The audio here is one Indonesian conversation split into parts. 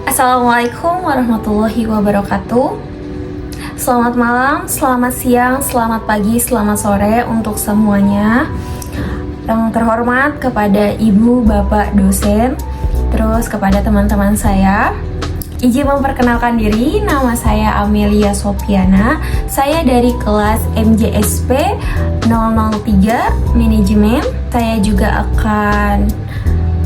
Assalamualaikum warahmatullahi wabarakatuh. Selamat malam, selamat siang, selamat pagi, selamat sore untuk semuanya. Yang terhormat kepada ibu, bapak, dosen, terus kepada teman-teman saya. Izin memperkenalkan diri, nama saya Amelia Sofiana. Saya dari kelas MJSP 003 Manajemen. Saya juga akan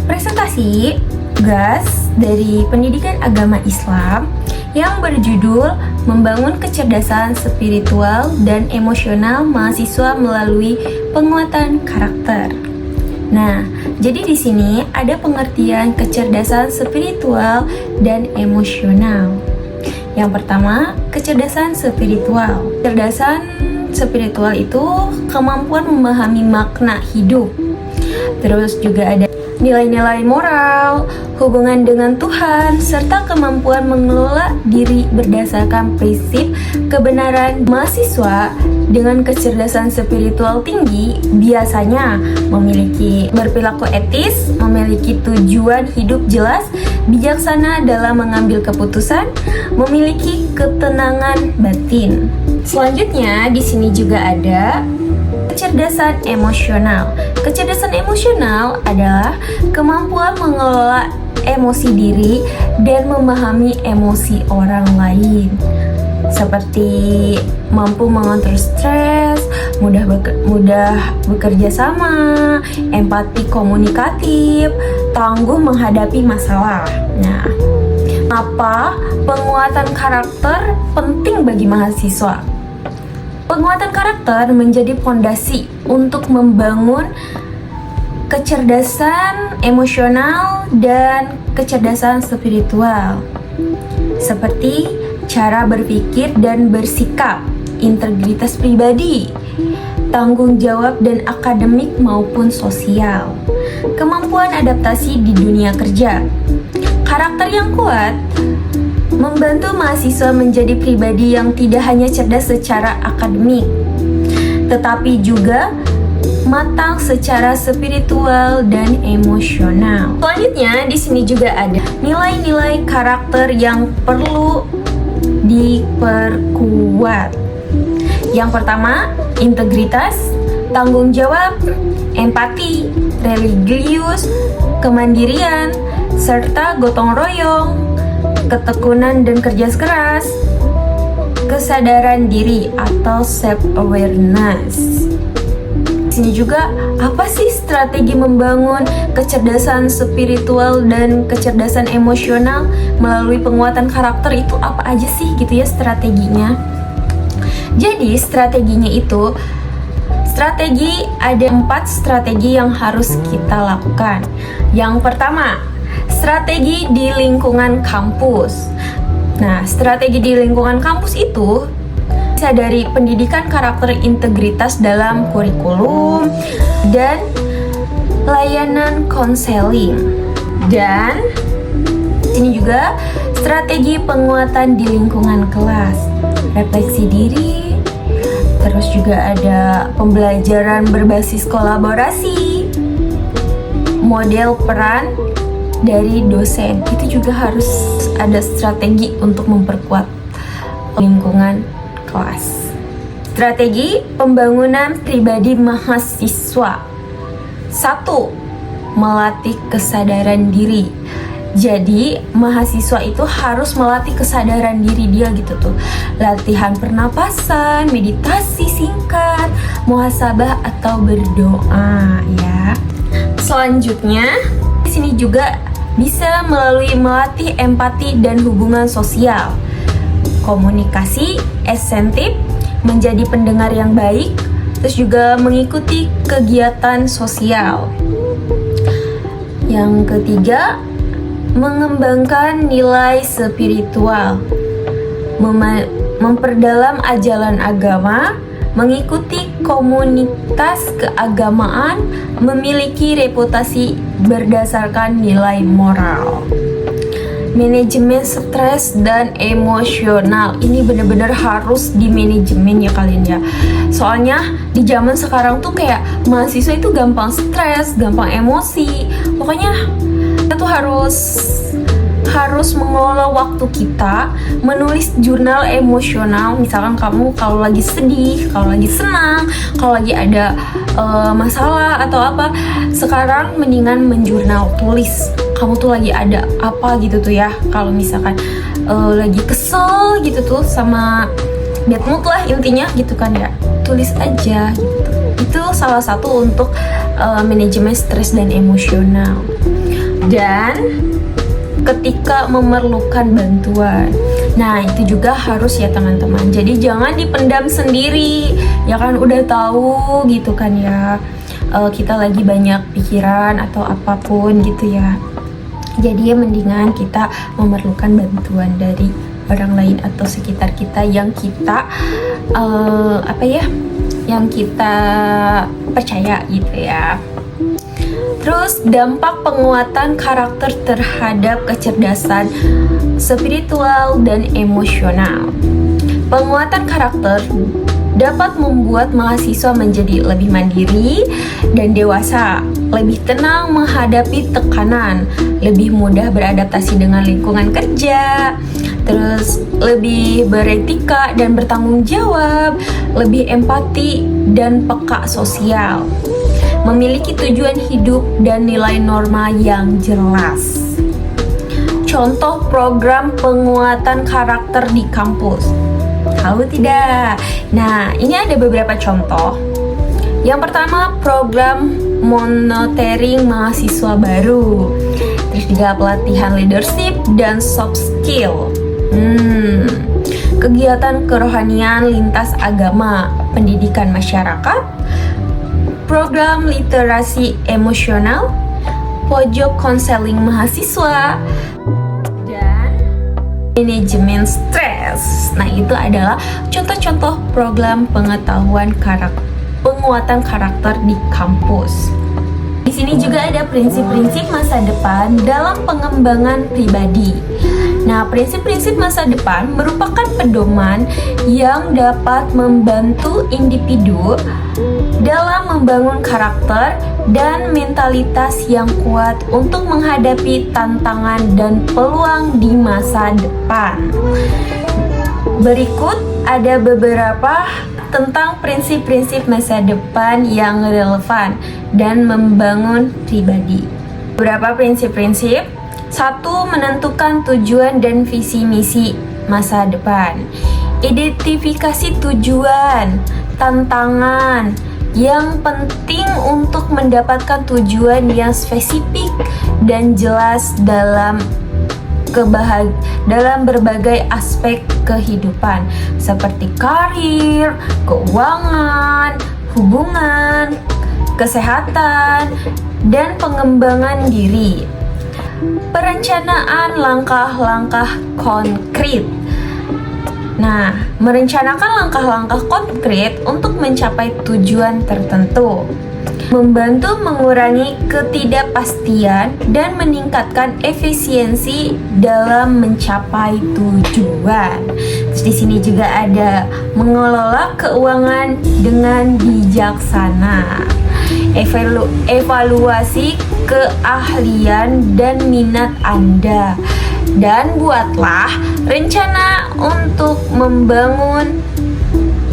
presentasi tugas dari Pendidikan Agama Islam yang berjudul Membangun Kecerdasan Spiritual dan Emosional Mahasiswa Melalui Penguatan Karakter. Nah, jadi di sini ada pengertian kecerdasan spiritual dan emosional. Yang pertama, kecerdasan spiritual. Kecerdasan spiritual itu kemampuan memahami makna hidup. Terus juga ada nilai-nilai moral, hubungan dengan Tuhan, serta kemampuan mengelola diri berdasarkan prinsip kebenaran. Mahasiswa dengan kecerdasan spiritual tinggi biasanya memiliki berperilaku etis, memiliki tujuan hidup jelas, bijaksana dalam mengambil keputusan, memiliki ketenangan batin. Selanjutnya di sini juga ada kecerdasan emosional. Kecerdasan emosional adalah kemampuan mengelola emosi diri dan memahami emosi orang lain. Seperti mampu mengontrol stres, mudah bekerja sama, empati komunikatif, tangguh menghadapi masalah. Nah, apa penguatan karakter penting bagi mahasiswa? Penguatan karakter menjadi fondasi untuk membangun kecerdasan emosional dan kecerdasan spiritual, seperti cara berpikir dan bersikap, integritas pribadi, tanggung jawab dan akademik maupun sosial, kemampuan adaptasi di dunia kerja. Karakter yang kuat membantu mahasiswa menjadi pribadi yang tidak hanya cerdas secara akademik, tetapi juga matang secara spiritual dan emosional. Selanjutnya di sini juga ada nilai-nilai karakter yang perlu diperkuat. Yang pertama, integritas, tanggung jawab, empati, religius, kemandirian, serta gotong royong, ketekunan dan kerja keras, kesadaran diri atau self-awareness. Di sini juga apa sih strategi membangun kecerdasan spiritual dan kecerdasan emosional melalui penguatan karakter itu apa aja sih gitu ya strateginya. Jadi strateginya itu ada 4 strategi yang harus kita lakukan. Yang pertama, strategi di lingkungan kampus. Nah, strategi di lingkungan kampus itu bisa dari pendidikan karakter integritas dalam kurikulum dan layanan konseling. Dan ini juga strategi penguatan di lingkungan kelas, refleksi diri, terus juga ada pembelajaran berbasis kolaborasi, model peran dari dosen. Itu juga harus ada strategi untuk memperkuat lingkungan kelas. Strategi pembangunan pribadi mahasiswa. 1. Melatih kesadaran diri. Jadi mahasiswa itu harus melatih kesadaran diri dia gitu tuh. Latihan pernapasan, meditasi singkat, muhasabah atau berdoa ya. Selanjutnya di sini juga bisa melatih empati dan hubungan sosial, komunikasi esentif, menjadi pendengar yang baik, terus juga mengikuti kegiatan sosial. Yang ketiga, mengembangkan nilai spiritual, memperdalam ajaran agama, mengikuti komunitas keagamaan, memiliki reputasi berdasarkan nilai moral. Manajemen stres dan emosional ini benar-benar harus di manajemen ya kalian ya. Soalnya di zaman sekarang tuh kayak mahasiswa itu gampang stres, gampang emosi. Pokoknya kita tuh harus harus mengelola waktu kita, menulis jurnal emosional. Misalkan kamu kalau lagi sedih, kalau lagi senang, kalau lagi ada masalah atau apa, sekarang mendingan menjurnal, tulis kamu tuh lagi ada apa gitu tuh ya. Kalau misalkan lagi kesel gitu tuh, sama bad mood lah intinya gitu kan ya, tulis aja gitu. Itu salah satu untuk manajemen stres dan emosional. Dan ketika memerlukan bantuan, nah itu juga harus ya teman-teman. Jadi jangan dipendam sendiri, ya kan udah tahu gitu kan ya, kita lagi banyak pikiran atau apapun gitu ya. Jadi ya mendingan kita memerlukan bantuan dari orang lain atau sekitar kita yang kita yang kita percaya gitu ya. Terus dampak penguatan karakter terhadap kecerdasan spiritual dan emosional. Penguatan karakter dapat membuat mahasiswa menjadi lebih mandiri dan dewasa, lebih tenang menghadapi tekanan, lebih mudah beradaptasi dengan lingkungan kerja, terus lebih beretika dan bertanggung jawab, lebih empati dan peka sosial, memiliki tujuan hidup dan nilai norma yang jelas. Contoh program penguatan karakter di kampus. Tahu tidak? Nah, ini ada beberapa contoh. Yang pertama, program monitoring mahasiswa baru. Terus juga pelatihan leadership dan soft skill. Kegiatan kerohanian lintas agama, pendidikan masyarakat, program literasi emosional, pojok konseling mahasiswa, dan manajemen stres. Nah, itu adalah contoh-contoh program pengetahuan penguatan karakter di kampus. Di sini juga ada prinsip-prinsip masa depan dalam pengembangan pribadi. Nah, prinsip-prinsip masa depan merupakan pedoman yang dapat membantu individu dalam membangun karakter dan mentalitas yang kuat untuk menghadapi tantangan dan peluang di masa depan. Berikut ada beberapa tentang prinsip-prinsip masa depan yang relevan dan membangun pribadi. Beberapa prinsip-prinsip. 1. Menentukan tujuan dan visi misi masa depan. Identifikasi tujuan, tantangan yang penting untuk mendapatkan tujuan yang spesifik dan jelas dalam berbagai aspek kehidupan seperti karir, keuangan, hubungan, kesehatan, dan pengembangan diri. Perencanaan langkah-langkah konkret. Nah, merencanakan langkah-langkah konkret untuk mencapai tujuan tertentu, membantu mengurangi ketidakpastian dan meningkatkan efisiensi dalam mencapai tujuan. Terus di sini juga ada mengelola keuangan dengan bijaksana. Evaluasi keahlian dan minat Anda, dan buatlah rencana untuk membangun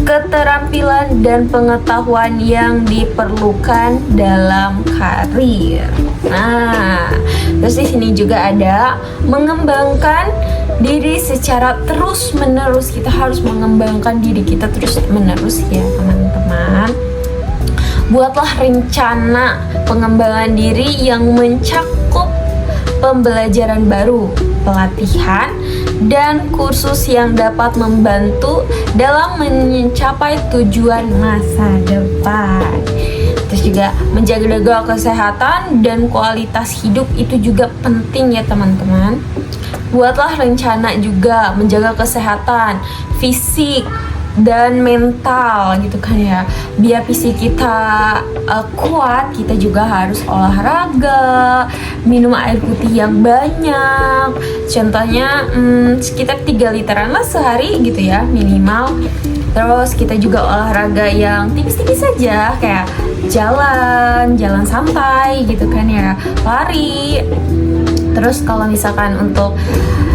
keterampilan dan pengetahuan yang diperlukan dalam karir. Nah, terus di sini juga ada mengembangkan diri secara terus-menerus. Kita harus mengembangkan diri kita terus-menerus ya, teman-teman. Buatlah rencana pengembangan diri yang mencakup pembelajaran baru, pelatihan, dan kursus yang dapat membantu dalam mencapai tujuan masa depan. Terus juga menjaga kesehatan dan kualitas hidup itu juga penting ya teman-teman. Buatlah rencana juga menjaga kesehatan fisik dan mental gitu kan ya. Biar fisik kita kuat, kita juga harus olahraga, minum air putih yang banyak. Contohnya sekitar 3 literan lah sehari gitu ya minimal. Terus kita juga olahraga yang tipis-tipis saja, kayak jalan santai gitu kan ya, lari. Terus kalau misalkan untuk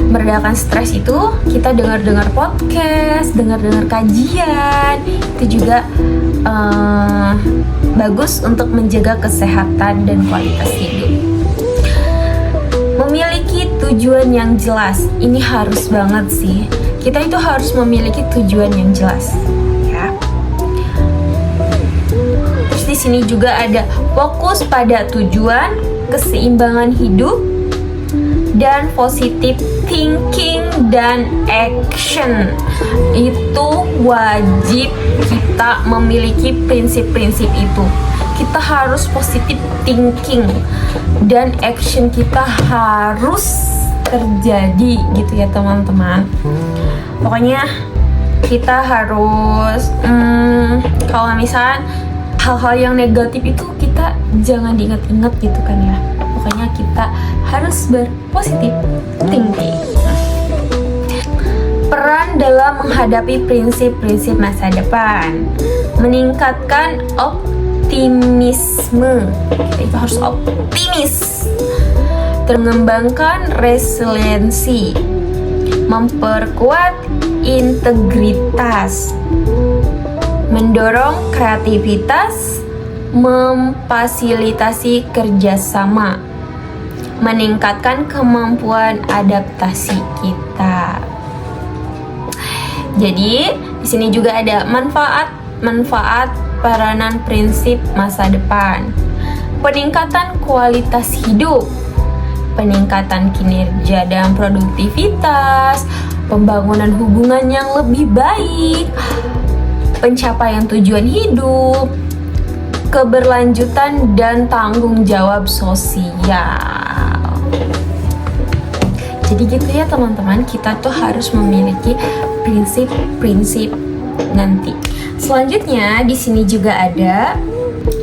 meredakan stres itu, kita dengar-dengar podcast, dengar-dengar kajian, itu juga bagus untuk menjaga kesehatan dan kualitas hidup. Memiliki tujuan yang jelas, ini harus banget sih. Kita itu harus memiliki tujuan yang jelas, ya. Terus di sini juga ada fokus pada tujuan, keseimbangan hidup, dan positive thinking dan action. Itu wajib kita memiliki prinsip-prinsip itu. Kita harus positive thinking dan action kita harus terjadi gitu ya teman-teman. Pokoknya kita harus kalau misalnya hal-hal yang negatif itu kita jangan diingat-ingat gitu kan ya. Pokoknya kita harus berpositif thinking. Peran dalam menghadapi prinsip-prinsip masa depan, meningkatkan optimisme. Kita harus optimis. Mengembangkan resiliensi, memperkuat integritas, mendorong kreativitas, memfasilitasi kerjasama, meningkatkan kemampuan adaptasi kita. Jadi di sini juga ada manfaat peranan prinsip masa depan, peningkatan kualitas hidup, peningkatan kinerja dan produktivitas, pembangunan hubungan yang lebih baik, pencapaian tujuan hidup, keberlanjutan dan tanggung jawab sosial. Jadi gitu ya teman-teman, kita tuh harus memiliki prinsip-prinsip nanti. Selanjutnya di sini juga ada.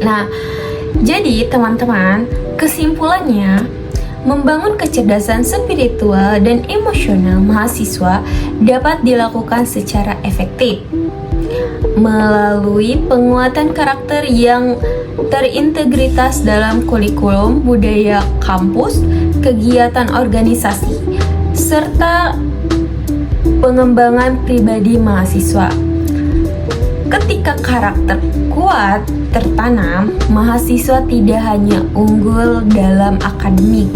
Nah, jadi teman-teman, kesimpulannya, membangun kecerdasan spiritual dan emosional mahasiswa dapat dilakukan secara efektif melalui penguatan karakter yang terintegritas dalam kurikulum budaya kampus, kegiatan organisasi, serta pengembangan pribadi mahasiswa. Ketika karakter kuat tertanam, mahasiswa tidak hanya unggul dalam akademik,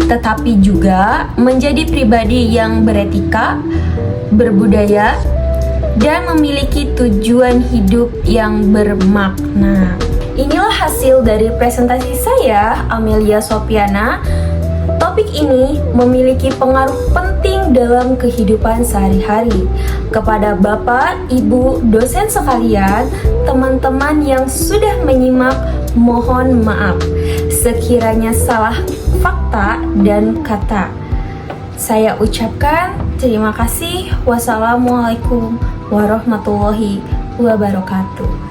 tetapi juga menjadi pribadi yang beretika, berbudaya, dan memiliki tujuan hidup yang bermakna. Inilah hasil dari presentasi saya, Amelia Sopiana. Topik ini memiliki pengaruh penting dalam kehidupan sehari-hari. Kepada Bapak, Ibu, dosen sekalian, teman-teman yang sudah menyimak, mohon maaf sekiranya salah fakta dan kata. Saya ucapkan terima kasih. Wassalamualaikum warahmatullahi wabarakatuh.